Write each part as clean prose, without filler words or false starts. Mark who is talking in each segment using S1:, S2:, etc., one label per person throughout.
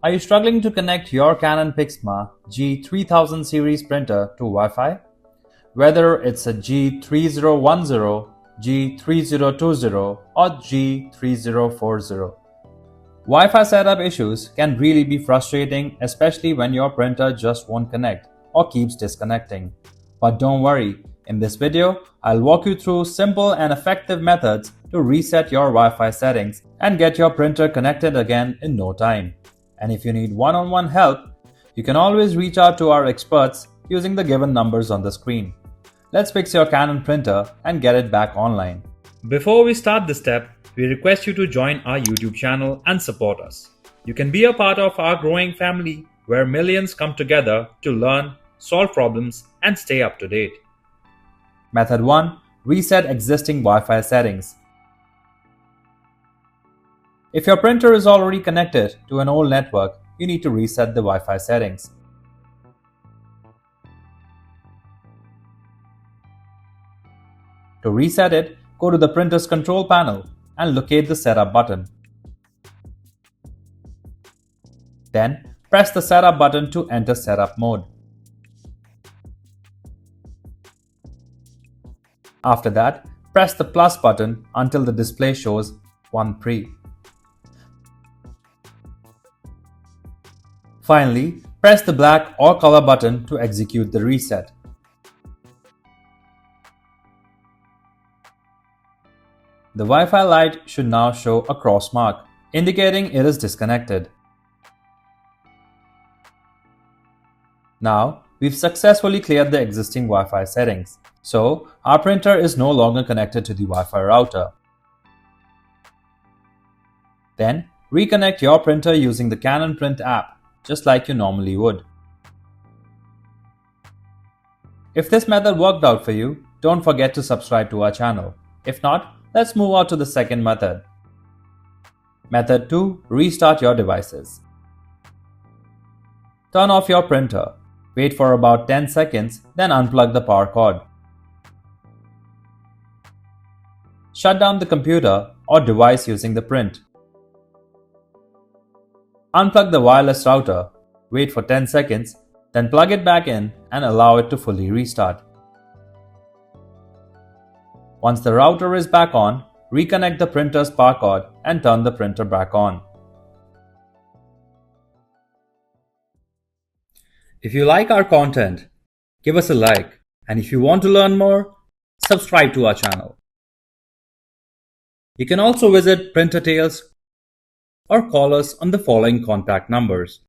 S1: Are you struggling to connect your Canon PIXMA G3000 series printer to Wi-Fi? Whether it's a G3010, G3020 or G3040. Wi-Fi setup issues can really be frustrating, especially when your printer just won't connect or keeps disconnecting. But don't worry, in this video, I'll walk you through simple and effective methods to reset your Wi-Fi settings and get your printer connected again in no time. And if you need one-on-one help, you can always reach out to our experts using the given numbers on the screen. Let's fix your Canon printer and get it back online. Before we start this step, we request you to join our YouTube channel and support us. You can be a part of our growing family where millions come together to learn, solve problems, and stay up to date. Method 1. Reset existing Wi-Fi settings. If your printer is already connected to an old network, you need to reset the Wi-Fi settings. To reset it, go to the printer's control panel and locate the Setup button. Then, press the Setup button to enter setup mode. After that, press the plus button until the display shows 1 pre. Finally, press the black or color button to execute the reset. The Wi-Fi light should now show a cross mark, indicating it is disconnected. Now, we've successfully cleared the existing Wi-Fi settings, so our printer is no longer connected to the Wi-Fi router. Then, reconnect your printer using the Canon PRINT app, just like you normally would. If this method worked out for you, don't forget to subscribe to our channel. If not, let's move on to the second method. Method 2. Restart your devices. Turn off your printer. Wait for about 10 seconds, then unplug the power cord. Shut down the computer or device using the print. Unplug the wireless router, wait for 10 seconds, then plug it back in and allow it to fully restart. Once the router is back on, reconnect the printer's power cord and turn the printer back on. If you like our content, give us a like, and if you want to learn more, subscribe to our channel. You can also visit Printer Tales or call us on the following contact numbers.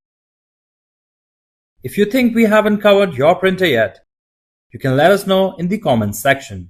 S1: If you think we haven't covered your printer yet, you can let us know in the comments section.